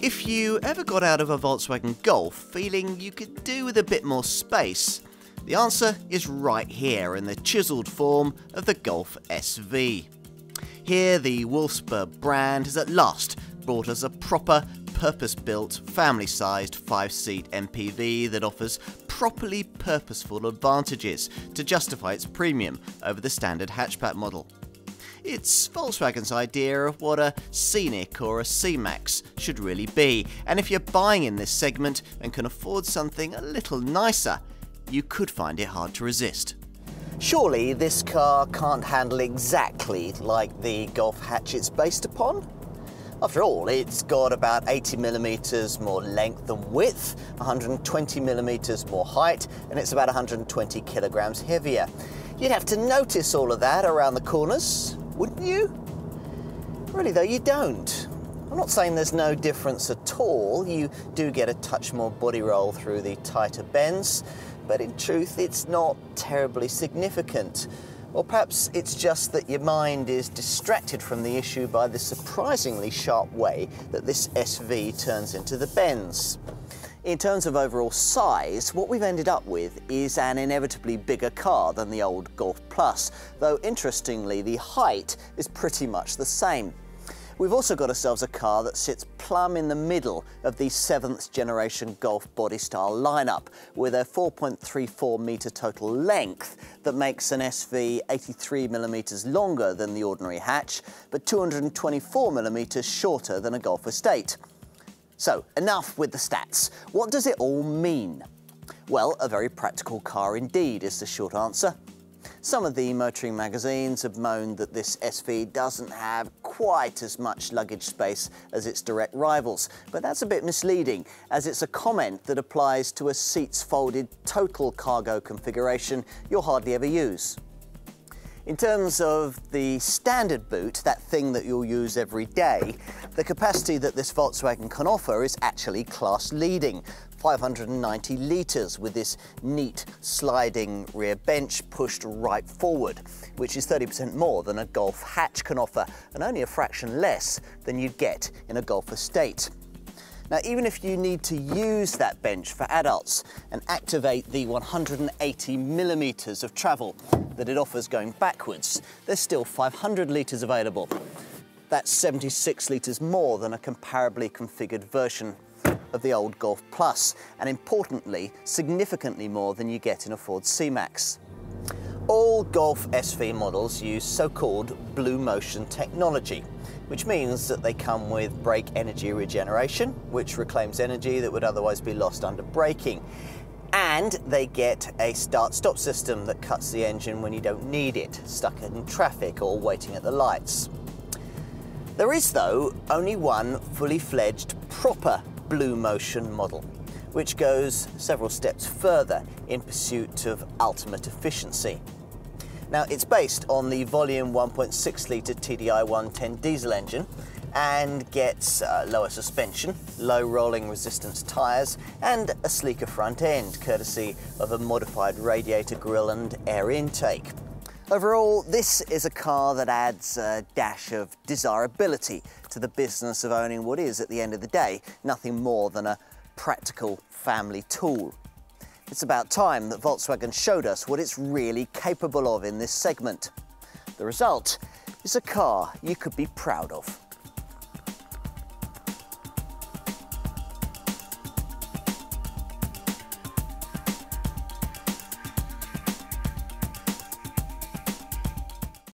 If you ever got out of a Volkswagen Golf feeling you could do with a bit more space, the answer is right here in the chiselled form of the Golf SV. Here the Wolfsburg brand has at last brought us a proper, purpose-built, family-sized 5-seat MPV that offers properly purposeful advantages to justify its premium over the standard hatchback model. It's Volkswagen's idea of what a Scenic or a C-Max should really be, and if you're buying in this segment and can afford something a little nicer, you could find it hard to resist. Surely this car can't handle exactly like the Golf hatch it's based upon? After all, it's got about 80mm more length and width, 120mm more height, and it's about 120 kilograms heavier. You'd have to notice all of that around the corners, wouldn't you? Really though, you don't. I'm not saying there's no difference at all. You do get a touch more body roll through the tighter bends, but in truth it's not terribly significant. Or perhaps it's just that your mind is distracted from the issue by the surprisingly sharp way that this SV turns into the bends. In terms of overall size, what we've ended up with is an inevitably bigger car than the old Golf Plus, though interestingly the height is pretty much the same. We've also got ourselves a car that sits plumb in the middle of the 7th generation Golf body style lineup, with a 4.34 metre total length that makes an SV 83mm longer than the ordinary hatch, but 224mm shorter than a Golf Estate. So, enough with the stats. What does it all mean? Well, a very practical car indeed is the short answer. Some of the motoring magazines have moaned that this SV doesn't have quite as much luggage space as its direct rivals, but that's a bit misleading, as it's a comment that applies to a seats folded total cargo configuration you'll hardly ever use. In terms of the standard boot, that thing that you'll use every day, the capacity that this Volkswagen can offer is actually class-leading. 590 litres with this neat sliding rear bench pushed right forward, which is 30% more than a Golf hatch can offer and only a fraction less than you'd get in a Golf Estate. Now, even if you need to use that bench for adults and activate the 180mm of travel that it offers going backwards, there's still 500 litres available. That's 76 litres more than a comparably configured version of the old Golf Plus, and importantly, significantly more than you get in a Ford C-Max. All Golf SV models use so-called Blue Motion technology, which means that they come with brake energy regeneration, which reclaims energy that would otherwise be lost under braking. And they get a start-stop system that cuts the engine when you don't need it, stuck in traffic or waiting at the lights. There is, though, only one fully fledged, proper Blue Motion model, which goes several steps further in pursuit of ultimate efficiency. Now, it's based on the volume 1.6 litre TDI 110 diesel engine and gets lower suspension, low rolling resistance tyres and a sleeker front end, courtesy of a modified radiator grille and air intake. Overall, this is a car that adds a dash of desirability to the business of owning what is, at the end of the day, nothing more than a practical family tool. It's about time that Volkswagen showed us what it's really capable of in this segment. The result is a car you could be proud of.